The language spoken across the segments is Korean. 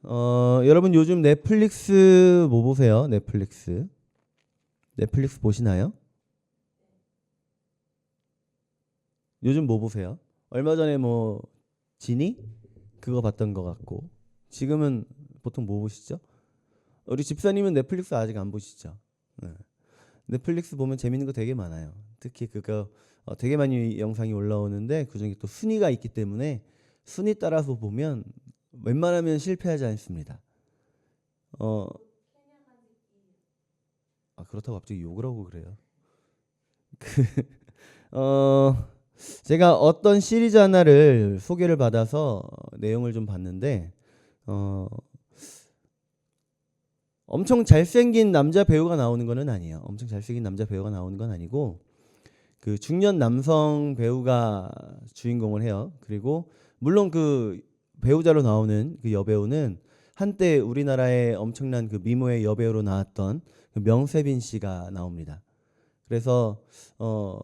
여러분 요즘 넷플릭스 뭐 보세요? 넷플릭스 보시나요? 요즘 뭐 보세요? 얼마 전에 뭐 지니? 그거 봤던 것 같고 지금은 보통 뭐 보시죠? 우리 집사님은 넷플릭스 아직 안 보시죠? 네. 넷플릭스 보면 재밌는 거 되게 많아요. 특히 그거 되게 많이 영상이 올라오는데 그중에 또 순위가 있기 때문에 순위 따라서 보면 웬만하면 실패하지 않습니다. 어, 그렇다고 갑자기 욕을 하고 그래요. 어, 제가 어떤 시리즈 하나를 소개를 받아서 내용을 좀 봤는데 엄청 잘생긴 남자 배우가 나오는 거는 아니에요. 엄청 잘생긴 남자 배우가 나오는 건 아니고 그 중년 남성 배우가 주인공을 해요. 그리고 물론 그 배우자로 나오는 그 여배우는 한때 우리나라의 엄청난 그 미모의 여배우로 나왔던 그 명세빈 씨가 나옵니다. 그래서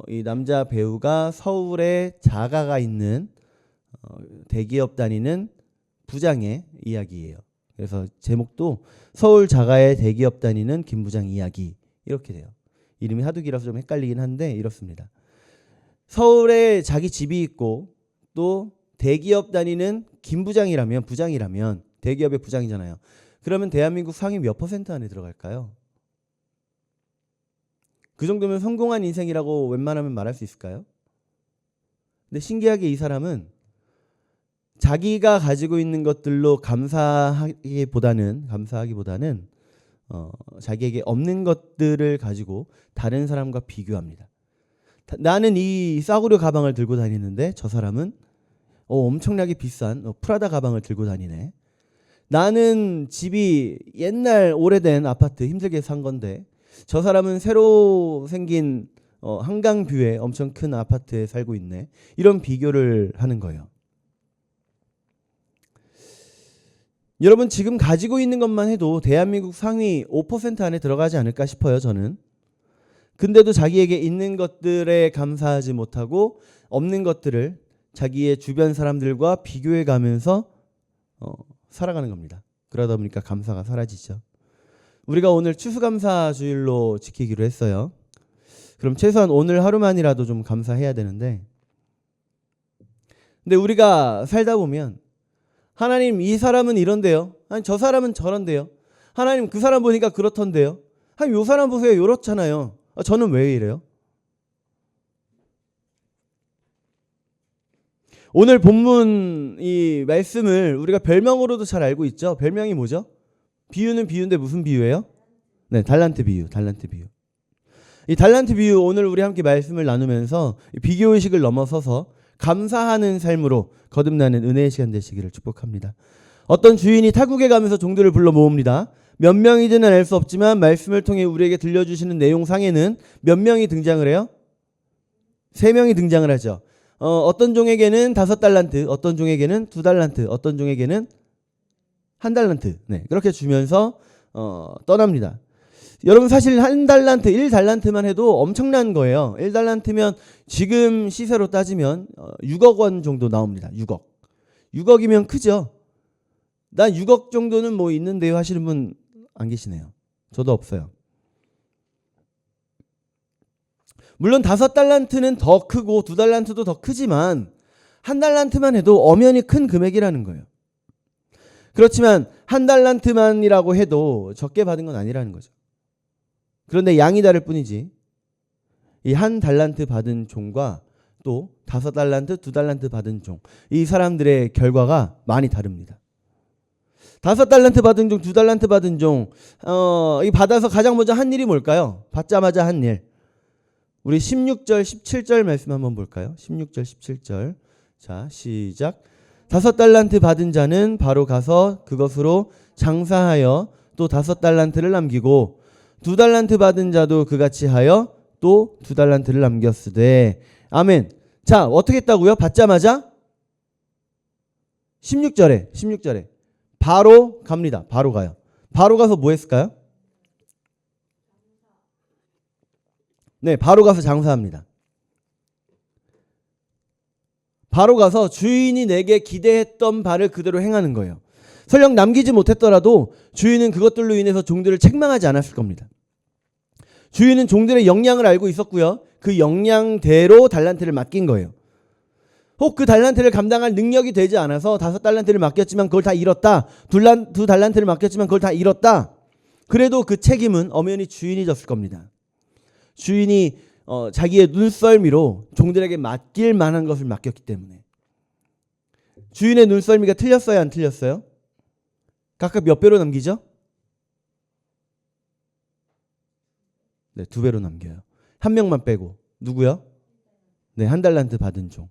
이 남자 배우가 서울에 자가가 있는 대기업 다니는 부장의 이야기예요. 그래서 제목도 서울 자가의 대기업 다니는 김 부장 이야기 이렇게 돼요. 이름이 하도 길어서 좀 헷갈리긴 한데 이렇습니다. 서울에 자기 집이 있고 또 대기업 다니는 김 부장이라면 부장이라면 대기업의 부장이잖아요. 그러면 대한민국 상위 몇 퍼센트 안에 들어갈까요? 그 정도면 성공한 인생이라고 웬만하면 말할 수 있을까요? 근데 신기하게 이 사람은 자기가 가지고 있는 것들로 감사하기보다는 자기에게 없는 것들을 가지고 다른 사람과 비교합니다. 나는 이 싸구려 가방을 들고 다니는데 저 사람은 엄청나게 비싼 프라다 가방을 들고 다니네. 나는 집이 옛날 오래된 아파트 힘들게 산 건데 저 사람은 새로 생긴 한강뷰에 엄청 큰 아파트에 살고 있네. 이런 비교를 하는 거예요. 여러분 지금 가지고 있는 것만 해도 대한민국 상위 5% 안에 들어가지 않을까 싶어요. 저는. 근데도 자기에게 있는 것들에 감사하지 못하고 없는 것들을 자기의 주변 사람들과 비교해 가면서 살아가는 겁니다. 그러다 보니까 감사가 사라지죠. 우리가 오늘 추수감사 주일로 지키기로 했어요. 그럼 최소한 오늘 하루만이라도 좀 감사해야 되는데 근데 우리가 살다 보면 하나님 이 사람은 이런데요. 아니 저 사람은 저런데요. 하나님 그 사람 보니까 그렇던데요. 하나님 요 사람 보세요. 요렇잖아요. 저는 왜 이래요? 오늘 본문 이 말씀을 우리가 별명으로도 잘 알고 있죠. 별명이 뭐죠? 비유는 비유인데 무슨 비유예요? 네, 달란트 비유. 이 달란트 비유 오늘 우리 함께 말씀을 나누면서 비교의식을 넘어서서 감사하는 삶으로 거듭나는 은혜의 시간 되시기를 축복합니다. 어떤 주인이 타국에 가면서 종들을 불러 모읍니다. 몇 명이든은 알 수 없지만 말씀을 통해 우리에게 들려주시는 내용상에는 몇 명이 등장을 해요? 3명이 등장을 하죠. 어떤 종에게는 5달란트, 어떤 종에게는 2달란트, 어떤 종에게는 1달란트. 네, 그렇게 주면서 떠납니다. 여러분 사실 1달란트만 해도 엄청난 거예요. 1달란트면 지금 시세로 따지면 6억 원 정도 나옵니다. 6억이면 크죠. 난 6억 정도는 뭐 있는데요 하시는 분 안 계시네요. 저도 없어요. 물론 5달란트는 더 크고 2달란트도 더 크지만 1달란트만 해도 엄연히 큰 금액이라는 거예요. 그렇지만 1달란트만이라고 해도 적게 받은 건 아니라는 거죠. 그런데 양이 다를 뿐이지 이 1달란트 받은 종과 또 5달란트, 2달란트 받은 종, 이 사람들의 결과가 많이 다릅니다. 5달란트 받은 종, 2달란트 받은 종, 이 받아서 가장 먼저 한 일이 뭘까요? 받자마자 한 일. 우리 16절, 17절 말씀 한번 볼까요? 16절, 17절. 자, 시작. 5달란트 받은 자는 바로 가서 그것으로 장사하여 또 5달란트를 남기고 2달란트 받은 자도 그같이 하여 또 2달란트를 남겼으되. 아멘. 자, 어떻게 했다고요? 받자마자 16절에 바로 갑니다. 바로 가요. 바로 가서 뭐 했을까요? 네, 바로 가서 장사합니다. 바로 가서 주인이 내게 기대했던 바를 그대로 행하는 거예요. 설령 남기지 못했더라도 주인은 그것들로 인해서 종들을 책망하지 않았을 겁니다. 주인은 종들의 역량을 알고 있었고요. 그 역량대로 달란트를 맡긴 거예요. 혹 그 달란트를 감당할 능력이 되지 않아서 5달란트를 맡겼지만 그걸 다 잃었다. 2달란트를 맡겼지만 그걸 다 잃었다. 그래도 그 책임은 엄연히 주인이 졌을 겁니다. 주인이 자기의 눈썰미로 종들에게 맡길 만한 것을 맡겼기 때문에. 주인의 눈썰미가 틀렸어요, 안 틀렸어요? 각각 몇 배로 남기죠? 네, 2배로 남겨요. 한 명만 빼고. 누구요? 네, 1달란트 받은 종.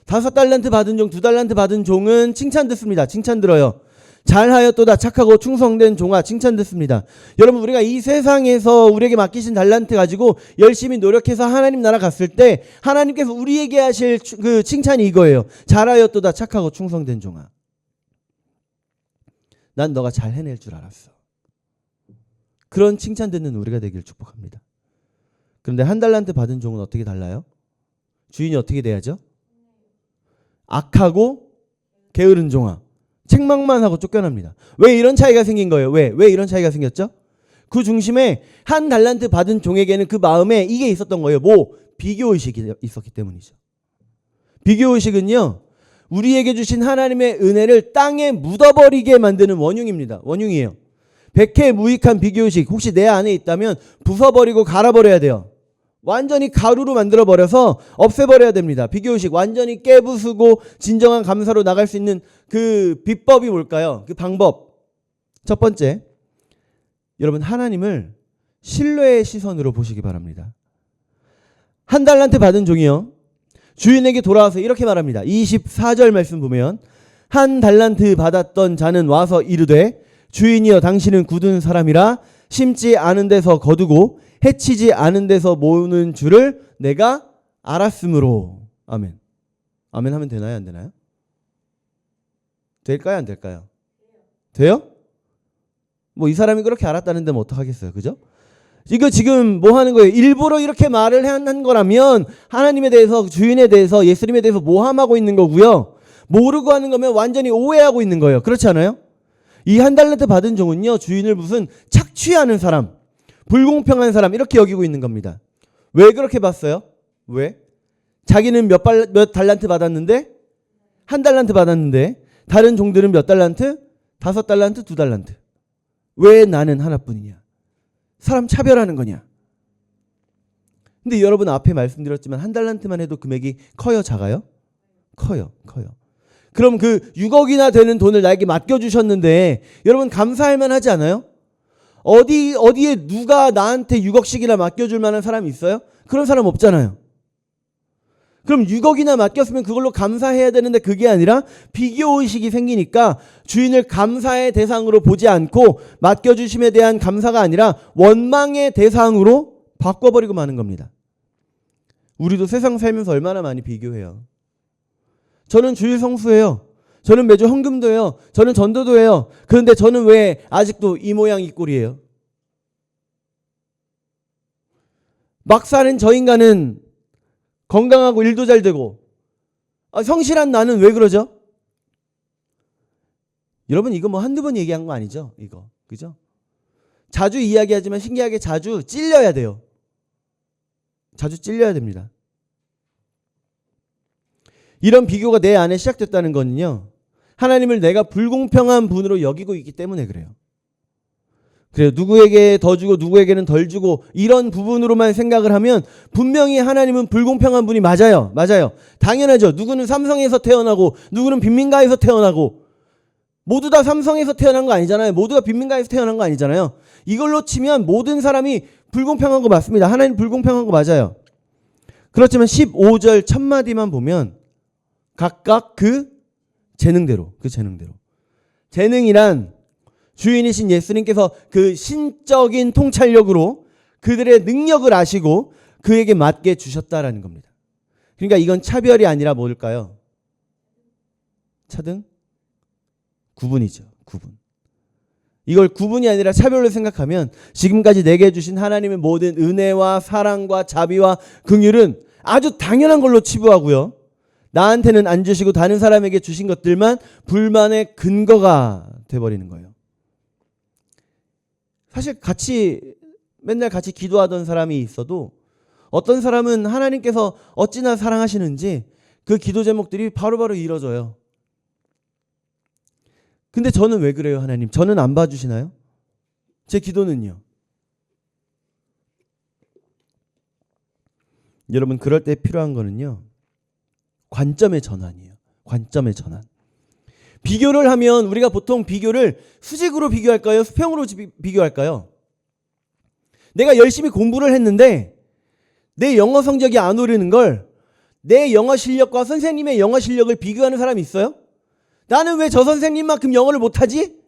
5달란트 받은 종, 2달란트 받은 종은 칭찬 듣습니다. 칭찬 들어요. 잘하였도다 착하고 충성된 종아, 칭찬 듣습니다. 여러분, 우리가 이 세상에서 우리에게 맡기신 달란트 가지고 열심히 노력해서 하나님 나라 갔을 때 하나님께서 우리에게 하실 그 칭찬이 이거예요. 잘하였도다 착하고 충성된 종아. 난 너가 잘 해낼 줄 알았어. 그런 칭찬 듣는 우리가 되길 축복합니다. 그런데 1달란트 받은 종은 어떻게 달라요? 주인이 어떻게 돼야죠? 악하고 게으른 종아. 책망만 하고 쫓겨납니다. 왜 이런 차이가 생긴 거예요? 왜 이런 차이가 생겼죠? 그 중심에 1달란트 받은 종에게는 그 마음에 이게 있었던 거예요. 비교의식이 있었기 때문이죠. 비교의식은요, 우리에게 주신 하나님의 은혜를 땅에 묻어버리게 만드는 원흉입니다. 원흉이에요. 백해무익한 비교의식, 혹시 내 안에 있다면 부숴버리고 갈아버려야 돼요. 완전히 가루로 만들어버려서 없애버려야 됩니다. 비교의식 완전히 깨부수고 진정한 감사로 나갈 수 있는 그 비법이 뭘까요? 그 방법. 첫 번째, 여러분 하나님을 신뢰의 시선으로 보시기 바랍니다. 1달란트 받은 종이요, 주인에게 돌아와서 이렇게 말합니다. 24절 말씀 보면 1달란트 받았던 자는 와서 이르되 주인이여 당신은 굳은 사람이라 심지 않은 데서 거두고 해치지 않은 데서 모으는 줄을 내가 알았으므로. 아멘. 아멘 하면 되나요, 안 되나요? 될까요, 안 될까요? 돼요? 뭐 이 사람이 그렇게 알았다는데 뭐 어떡하겠어요, 그죠? 이거 지금 뭐 하는 거예요? 일부러 이렇게 말을 한 거라면 하나님에 대해서, 주인에 대해서, 예수님에 대해서 모함하고 있는 거고요. 모르고 하는 거면 완전히 오해하고 있는 거예요. 그렇지 않아요? 이 1달란트 받은 종은요, 주인을 무슨 착취하는 사람, 불공평한 사람 이렇게 여기고 있는 겁니다. 왜 그렇게 봤어요? 왜? 자기는 몇 달란트 받았는데? 1달란트 받았는데 다른 종들은 몇 달란트? 5달란트, 2달란트. 왜 나는 하나뿐이냐? 사람 차별하는 거냐? 근데 여러분 앞에 말씀드렸지만 1달란트만 해도 금액이 커요, 작아요? 커요. 그럼 그 6억이나 되는 돈을 나에게 맡겨주셨는데 여러분 감사할 만하지 않아요? 어디에 누가 나한테 6억씩이나 맡겨줄 만한 사람이 있어요? 그런 사람 없잖아요. 그럼 6억이나 맡겼으면 그걸로 감사해야 되는데 그게 아니라 비교의식이 생기니까 주인을 감사의 대상으로 보지 않고 맡겨주심에 대한 감사가 아니라 원망의 대상으로 바꿔버리고 마는 겁니다. 우리도 세상 살면서 얼마나 많이 비교해요. 저는 주일 성수예요. 저는 매주 헌금도 해요. 저는 전도도 해요. 그런데 저는 왜 아직도 이 모양 이 꼴이에요? 막 사는 저 인간은 건강하고 일도 잘 되고 성실한 나는 왜 그러죠? 여러분 이거 뭐 한두 번 얘기한 거 아니죠? 이거 그죠? 자주 이야기하지만 신기하게 자주 찔려야 돼요. 자주 찔려야 됩니다. 이런 비교가 내 안에 시작됐다는 거는요, 하나님을 내가 불공평한 분으로 여기고 있기 때문에 그래요. 그래요. 누구에게 더 주고 누구에게는 덜 주고 이런 부분으로만 생각을 하면 분명히 하나님은 불공평한 분이 맞아요. 당연하죠. 누구는 삼성에서 태어나고 누구는 빈민가에서 태어나고 모두 다 삼성에서 태어난 거 아니잖아요. 모두가 빈민가에서 태어난 거 아니잖아요. 이걸로 치면 모든 사람이 불공평한 거 맞습니다. 하나님 불공평한 거 맞아요. 그렇지만 15절 첫 마디만 보면 각각 그 재능대로. 재능이란 주인이신 예수님께서 그 신적인 통찰력으로 그들의 능력을 아시고 그에게 맞게 주셨다라는 겁니다. 그러니까 이건 차별이 아니라 뭘까요? 차등? 구분이죠. 구분. 이걸 구분이 아니라 차별로 생각하면 지금까지 내게 주신 하나님의 모든 은혜와 사랑과 자비와 긍휼은 아주 당연한 걸로 치부하고요. 나한테는 안 주시고 다른 사람에게 주신 것들만 불만의 근거가 돼버리는 거예요. 사실 맨날 같이 기도하던 사람이 있어도 어떤 사람은 하나님께서 어찌나 사랑하시는지 그 기도 제목들이 바로바로 이루어져요. 근데 저는 왜 그래요, 하나님? 저는 안 봐주시나요? 제 기도는요? 여러분, 그럴 때 필요한 거는요, 관점의 전환이에요. 관점의 전환. 비교를 하면 우리가 보통 비교를 수직으로 비교할까요? 수평으로 비교할까요? 내가 열심히 공부를 했는데 내 영어 성적이 안 오르는 걸 내 영어 실력과 선생님의 영어 실력을 비교하는 사람이 있어요? 나는 왜 저 선생님만큼 영어를 못하지?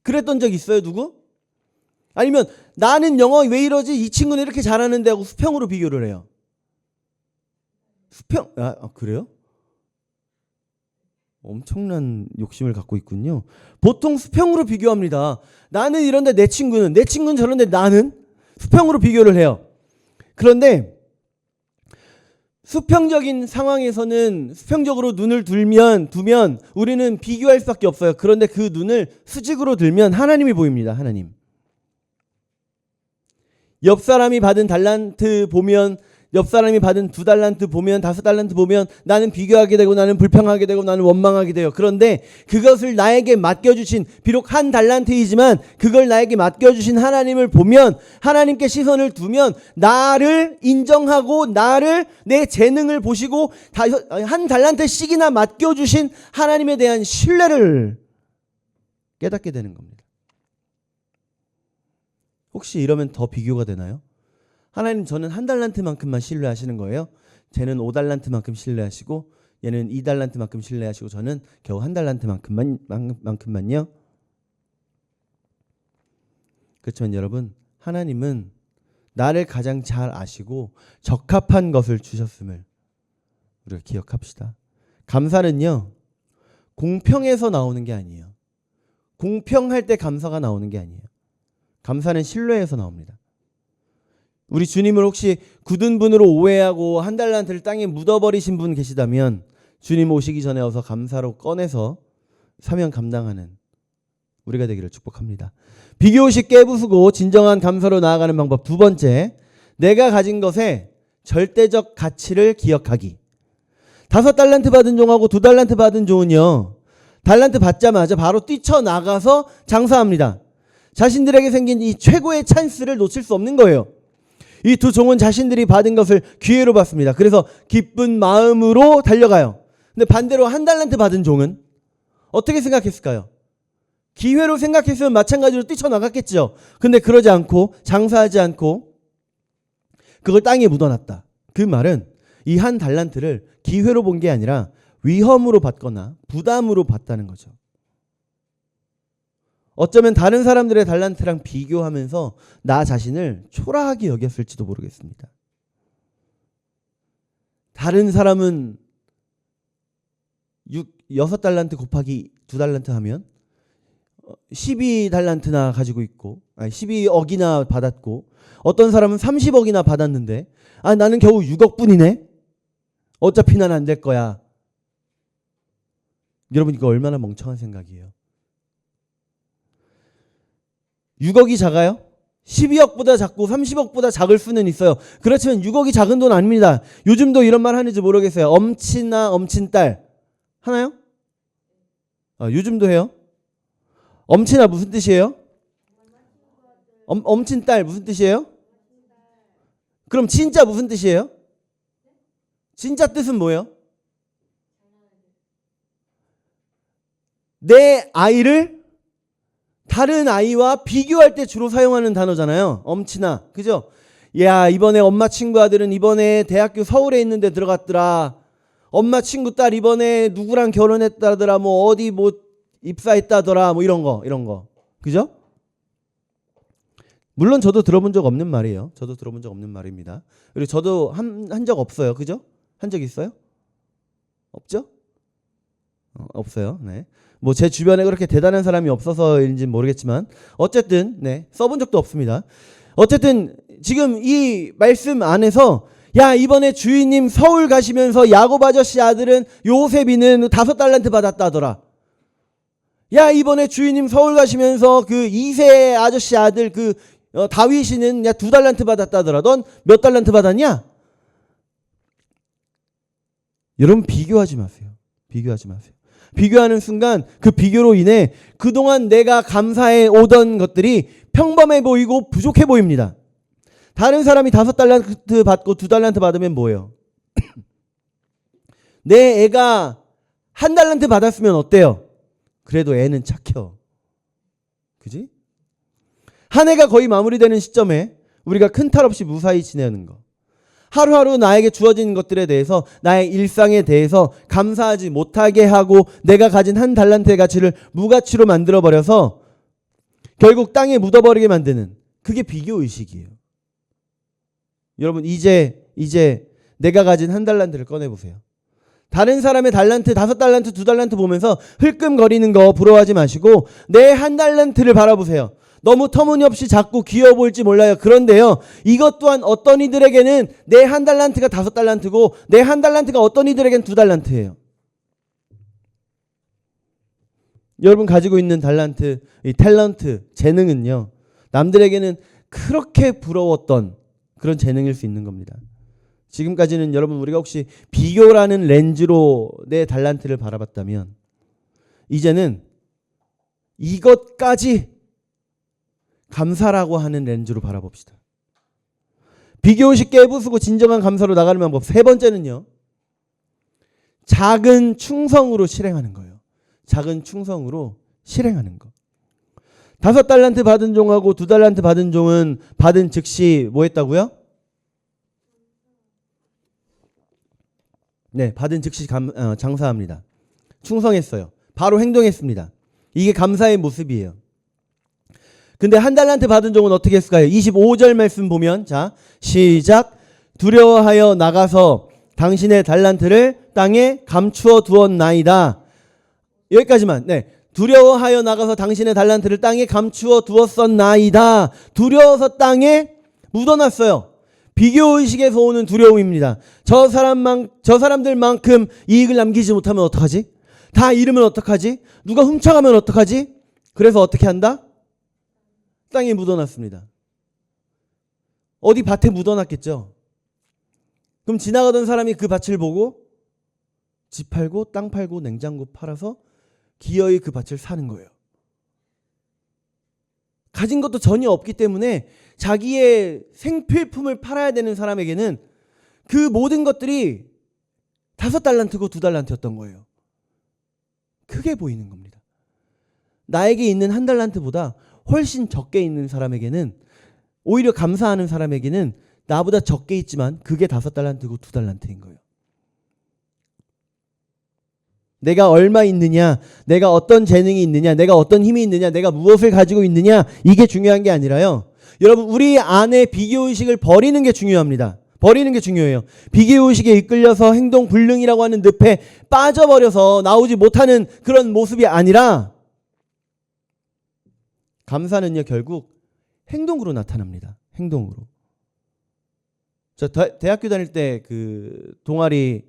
그랬던 적 있어요, 누구? 아니면 나는 영어 왜 이러지? 이 친구는 이렇게 잘하는데 하고 수평으로 비교를 해요. 수평, 그래요? 엄청난 욕심을 갖고 있군요. 보통 수평으로 비교합니다. 나는 이런데 내 친구는 저런데 나는 수평으로 비교를 해요. 그런데 수평적인 상황에서는 수평적으로 눈을 두면 우리는 비교할 수밖에 없어요. 그런데 그 눈을 수직으로 들면 하나님이 보입니다. 하나님. 옆 사람이 받은 달란트 보면, 옆 사람이 받은 2달란트 보면, 5달란트 보면 나는 비교하게 되고 나는 불평하게 되고 나는 원망하게 돼요. 그런데 그것을 나에게 맡겨주신, 비록 1달란트이지만 그걸 나에게 맡겨주신 하나님을 보면, 하나님께 시선을 두면 나를 인정하고 나를, 내 재능을 보시고 1달란트씩이나 맡겨주신 하나님에 대한 신뢰를 깨닫게 되는 겁니다. 혹시 이러면 더 비교가 되나요? 하나님, 저는 1달란트만큼만 신뢰하시는 거예요. 쟤는 5달란트만큼 신뢰하시고 얘는 2달란트만큼 신뢰하시고 저는 겨우 1달란트만큼만요. 그렇지만 여러분, 하나님은 나를 가장 잘 아시고 적합한 것을 주셨음을 우리가 기억합시다. 감사는요, 공평해서 나오는 게 아니에요. 공평할 때 감사가 나오는 게 아니에요. 감사는 신뢰에서 나옵니다. 우리 주님을 혹시 굳은 분으로 오해하고 1달란트를 땅에 묻어버리신 분 계시다면 주님 오시기 전에 어서 감사로 꺼내서 사명 감당하는 우리가 되기를 축복합니다. 비교의식 깨부수고 진정한 감사로 나아가는 방법. 2번째, 내가 가진 것의 절대적 가치를 기억하기. 5달란트 받은 종하고 2달란트 받은 종은요, 달란트 받자마자 바로 뛰쳐나가서 장사합니다. 자신들에게 생긴 이 최고의 찬스를 놓칠 수 없는 거예요. 이 2 종은 자신들이 받은 것을 기회로 받습니다. 그래서 기쁜 마음으로 달려가요. 근데 반대로 1달란트 받은 종은 어떻게 생각했을까요? 기회로 생각했으면 마찬가지로 뛰쳐나갔겠죠. 근데 그러지 않고, 장사하지 않고 그걸 땅에 묻어놨다. 그 말은 이 1달란트를 기회로 본 게 아니라 위험으로 받거나 부담으로 봤다는 거죠. 어쩌면 다른 사람들의 달란트랑 비교하면서 나 자신을 초라하게 여겼을지도 모르겠습니다. 다른 사람은 6달란트 곱하기 2달란트 하면 12달란트나 가지고 있고, 12억이나 받았고, 어떤 사람은 30억이나 받았는데 나는 겨우 6억 뿐이네. 어차피 난 안 될 거야. 여러분, 이거 얼마나 멍청한 생각이에요. 6억이 작아요? 12억보다 작고 30억보다 작을 수는 있어요. 그렇지만 6억이 작은 돈 아닙니다. 요즘도 이런 말 하는지 모르겠어요. 엄친아, 엄친딸 하나요? 요즘도 해요? 엄친아 무슨 뜻이에요? 엄친딸 무슨 뜻이에요? 그럼 진짜 무슨 뜻이에요? 진짜 뜻은 뭐예요? 내 아이를 다른 아이와 비교할 때 주로 사용하는 단어잖아요. 엄친아. 그죠? 야, 이번에 엄마 친구 아들은 이번에 대학교 서울에 있는 데 들어갔더라. 엄마 친구 딸 이번에 누구랑 결혼했다더라. 뭐 어디 뭐 입사했다더라. 뭐 이런 거. 그죠? 물론 저도 들어본 적 없는 말이에요. 저도 들어본 적 없는 말입니다. 그리고 저도 한 적 없어요. 그죠? 한 적 있어요? 없죠? 없어요. 네. 뭐 제 주변에 그렇게 대단한 사람이 없어서인지는 모르겠지만 어쨌든 네, 써본 적도 없습니다. 어쨌든 지금 이 말씀 안에서 야, 이번에 주인님 서울 가시면서 야곱 아저씨 아들은 요셉이는 5달란트 받았다더라. 야, 이번에 주인님 서울 가시면서 그 이세 아저씨 아들 다윗이는 2달란트 받았다더라. 넌 몇 달란트 받았냐? 여러분, 비교하지 마세요. 비교하지 마세요. 비교하는 순간 그 비교로 인해 그동안 내가 감사해 오던 것들이 평범해 보이고 부족해 보입니다. 다른 사람이 5달란트 받고 2달란트 받으면 뭐예요? 내 애가 1달란트 받았으면 어때요? 그래도 애는 착혀. 그지? 한 해가 거의 마무리되는 시점에 우리가 큰 탈 없이 무사히 지내는 거. 하루하루 나에게 주어진 것들에 대해서, 나의 일상에 대해서 감사하지 못하게 하고 내가 가진 1달란트의 가치를 무가치로 만들어버려서 결국 땅에 묻어버리게 만드는, 그게 비교의식이에요. 여러분, 이제 내가 가진 1달란트를 꺼내보세요. 다른 사람의 달란트, 5달란트, 2달란트 보면서 흘끔거리는 거 부러워하지 마시고 내 1달란트를 바라보세요. 너무 터무니없이 작고 귀여워 보일지 몰라요. 그런데요, 이것 또한 어떤 이들에게는 내 1달란트가 5달란트고 내 1달란트가 어떤 이들에게는 2달란트예요. 여러분 가지고 있는 달란트, 이 탤런트, 재능은요, 남들에게는 그렇게 부러웠던 그런 재능일 수 있는 겁니다. 지금까지는 여러분, 우리가 혹시 비교라는 렌즈로 내 달란트를 바라봤다면 이제는 이것까지 감사라고 하는 렌즈로 바라봅시다. 비교의식 깨부수고 진정한 감사로 나가는 방법. 3번째는요, 작은 충성으로 실행하는 거예요. 작은 충성으로 실행하는 거. 5달란트 받은 종하고 2달란트 받은 종은 받은 즉시 뭐 했다고요? 네, 받은 즉시 장사합니다. 충성했어요. 바로 행동했습니다. 이게 감사의 모습이에요. 근데 1달란트 받은 종은 어떻게 했을까요? 25절 말씀 보면, 자, 시작. 두려워하여 나가서 당신의 달란트를 땅에 감추어 두었나이다. 여기까지만. 네. 두려워하여 나가서 당신의 달란트를 땅에 감추어 두었었나이다. 두려워서 땅에 묻어놨어요. 비교의식에서 오는 두려움입니다. 저 사람들만큼 이익을 남기지 못하면 어떡하지? 다 잃으면 어떡하지? 누가 훔쳐가면 어떡하지? 그래서 어떻게 한다? 땅에 묻어놨습니다. 어디 밭에 묻어놨겠죠. 그럼 지나가던 사람이 그 밭을 보고 집 팔고 땅 팔고 냉장고 팔아서 기어이 그 밭을 사는 거예요. 가진 것도 전혀 없기 때문에 자기의 생필품을 팔아야 되는 사람에게는 그 모든 것들이 5달란트고 2달란트였던 거예요. 크게 보이는 겁니다. 나에게 있는 1달란트보다 훨씬 적게 있는 사람에게는, 오히려 감사하는 사람에게는 나보다 적게 있지만 그게 5달란트고 2달란트인 거예요. 내가 얼마 있느냐, 내가 어떤 재능이 있느냐, 내가 어떤 힘이 있느냐, 내가 무엇을 가지고 있느냐, 이게 중요한 게 아니라요, 여러분, 우리 안에 비교의식을 버리는 게 중요합니다. 버리는 게 중요해요. 비교의식에 이끌려서 행동 불능이라고 하는 늪에 빠져버려서 나오지 못하는 그런 모습이 아니라, 감사는요, 결국 행동으로 나타납니다. 행동으로. 저 대학교 다닐 때 그 동아리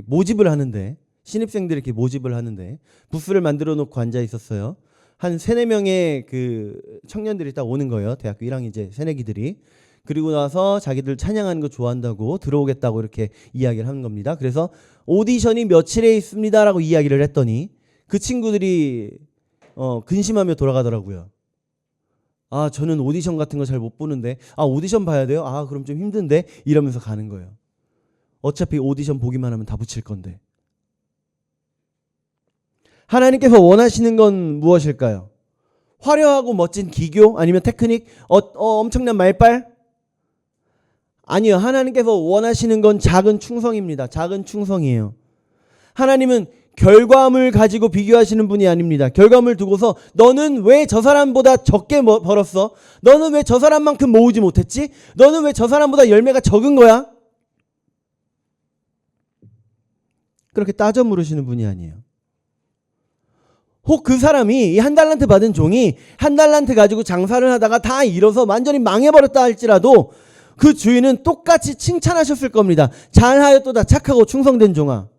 모집을 하는데, 신입생들이 이렇게 모집을 하는데 부스를 만들어 놓고 앉아 있었어요. 한 3-4명의 그 청년들이 딱 오는 거예요. 대학교 1학년 이제 새내기들이. 그리고 나서 자기들 찬양하는 거 좋아한다고 들어오겠다고 이렇게 이야기를 하는 겁니다. 그래서 오디션이 며칠에 있습니다라고 이야기를 했더니 그 친구들이 근심하며 돌아가더라고요. 아, 저는 오디션 같은 거 잘 못 보는데, 아, 오디션 봐야 돼요? 아, 그럼 좀 힘든데, 이러면서 가는 거예요. 어차피 오디션 보기만 하면 다 붙일 건데. 하나님께서 원하시는 건 무엇일까요? 화려하고 멋진 기교? 아니면 테크닉? 엄청난 말빨? 아니요. 하나님께서 원하시는 건 작은 충성입니다. 작은 충성이에요. 하나님은 결과물 가지고 비교하시는 분이 아닙니다. 결과물 두고서 너는 왜 저 사람보다 적게 벌었어? 너는 왜 저 사람만큼 모으지 못했지? 너는 왜 저 사람보다 열매가 적은 거야? 그렇게 따져 물으시는 분이 아니에요. 혹 그 사람이 이 1달란트 받은 종이 1달란트 가지고 장사를 하다가 다 잃어서 완전히 망해버렸다 할지라도 그 주인은 똑같이 칭찬하셨을 겁니다. 잘하였도다 착하고 충성된 종아.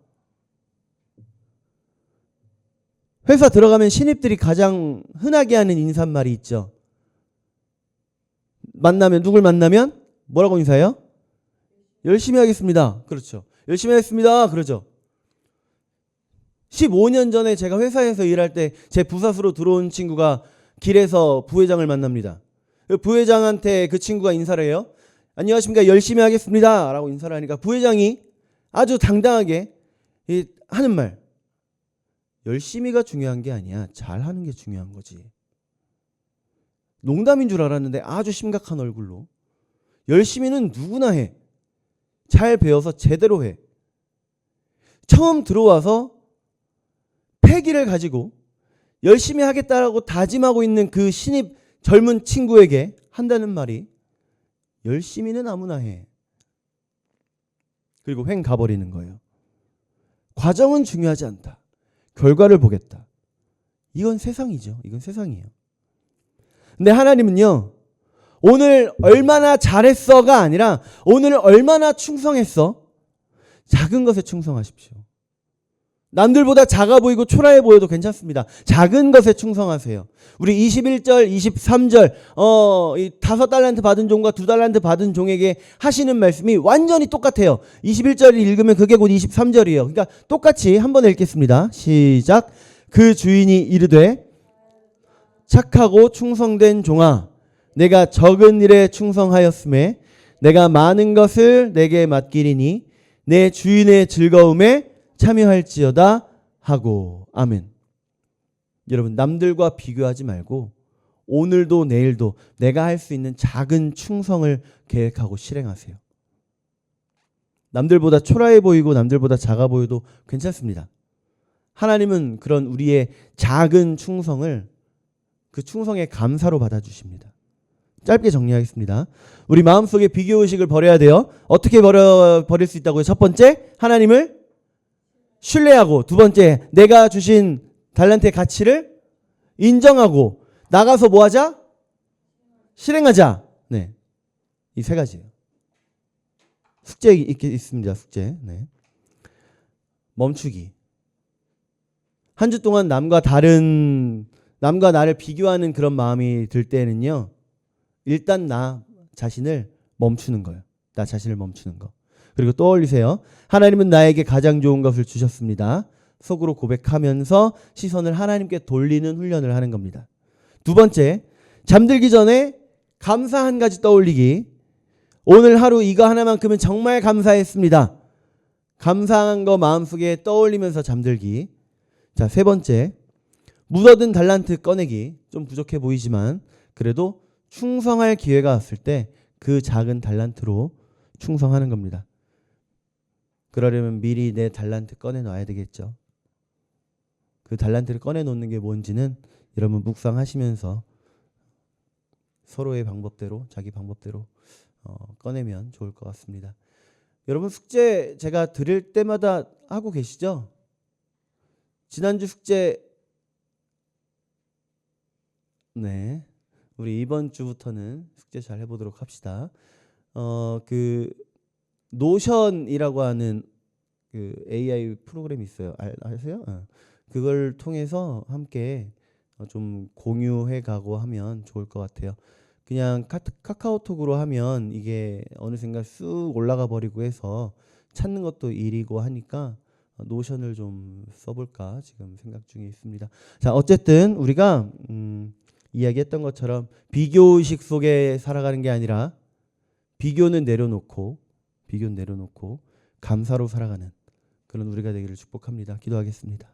회사 들어가면 신입들이 가장 흔하게 하는 인사말이 있죠. 만나면 누굴 만나면 뭐라고 인사해요? 열심히 하겠습니다. 그렇죠. 열심히 하겠습니다. 그러죠. 15년 전에 제가 회사에서 일할 때 제 부사수로 들어온 친구가 길에서 부회장을 만납니다. 그 부회장한테 그 친구가 인사를 해요. 안녕하십니까. 열심히 하겠습니다. 라고 인사를 하니까 부회장이 아주 당당하게 하는 말. 열심히가 중요한 게 아니야. 잘하는 게 중요한 거지. 농담인 줄 알았는데 아주 심각한 얼굴로. 열심히는 누구나 해. 잘 배워서 제대로 해. 처음 들어와서 패기를 가지고 열심히 하겠다라고 다짐하고 있는 그 신입 젊은 친구에게 한다는 말이 열심히는 아무나 해. 그리고 횡 가버리는 거예요. 과정은 중요하지 않다. 결과를 보겠다. 이건 세상이죠. 이건 세상이에요. 근데 하나님은요. 오늘 얼마나 잘했어가 아니라 오늘 얼마나 충성했어. 작은 것에 충성하십시오. 남들보다 작아 보이고 초라해 보여도 괜찮습니다. 작은 것에 충성하세요. 우리 21절, 23절 이 5달란트 받은 종과 2달란트 받은 종에게 하시는 말씀이 완전히 똑같아요. 21절을 읽으면 그게 곧 23절이에요. 그러니까 똑같이 한번 읽겠습니다. 시작. 그 주인이 이르되 착하고 충성된 종아, 내가 적은 일에 충성하였음에 내가 많은 것을 내게 맡기리니 내 주인의 즐거움에 참여할지어다 하고. 아멘. 여러분, 남들과 비교하지 말고 오늘도 내일도 내가 할 수 있는 작은 충성을 계획하고 실행하세요. 남들보다 초라해 보이고 남들보다 작아 보여도 괜찮습니다. 하나님은 그런 우리의 작은 충성을 그 충성의 감사로 받아주십니다. 짧게 정리하겠습니다. 우리 마음속에 비교의식을 버려야 돼요. 어떻게 버릴 수 있다고요? 첫 번째, 하나님을 신뢰하고, 두 번째, 내가 주신 달란트의 가치를 인정하고, 나가서 뭐 하자? 실행하자. 네, 이 세 가지예요. 숙제 있습니다. 숙제. 네. 멈추기. 한 주 동안 남과 나를 비교하는 그런 마음이 들 때는요, 일단 나 자신을 멈추는 거예요. 나 자신을 멈추는 거. 그리고 떠올리세요. 하나님은 나에게 가장 좋은 것을 주셨습니다. 속으로 고백하면서 시선을 하나님께 돌리는 훈련을 하는 겁니다. 두 번째, 잠들기 전에 감사 한 가지 떠올리기. 오늘 하루 이거 하나만큼은 정말 감사했습니다. 감사한 거 마음속에 떠올리면서 잠들기. 자, 세 번째, 묻어든 달란트 꺼내기. 좀 부족해 보이지만 그래도 충성할 기회가 왔을 때 그 작은 달란트로 충성하는 겁니다. 그러려면 미리 내 달란트 꺼내놔야 되겠죠. 그 달란트를 꺼내놓는 게 뭔지는 여러분 묵상하시면서 서로의 방법대로, 자기 방법대로 꺼내면 좋을 것 같습니다. 여러분, 숙제 제가 드릴 때마다 하고 계시죠? 지난주 숙제, 네, 우리 이번 주부터는 숙제 잘 해보도록 합시다. 그 노션이라고 하는 그 AI 프로그램이 있어요. 아세요? 그걸 통해서 함께 좀 공유해 가고 하면 좋을 것 같아요. 그냥 카카오톡으로 하면 이게 어느샌가 쑥 올라가 버리고 해서 찾는 것도 일이고 하니까 노션을 좀 써볼까 지금 생각 중에 있습니다. 자, 어쨌든 우리가 이야기했던 것처럼 비교의식 속에 살아가는 게 아니라 비교는 내려놓고 감사로 살아가는 그런 우리가 되기를 축복합니다. 기도하겠습니다.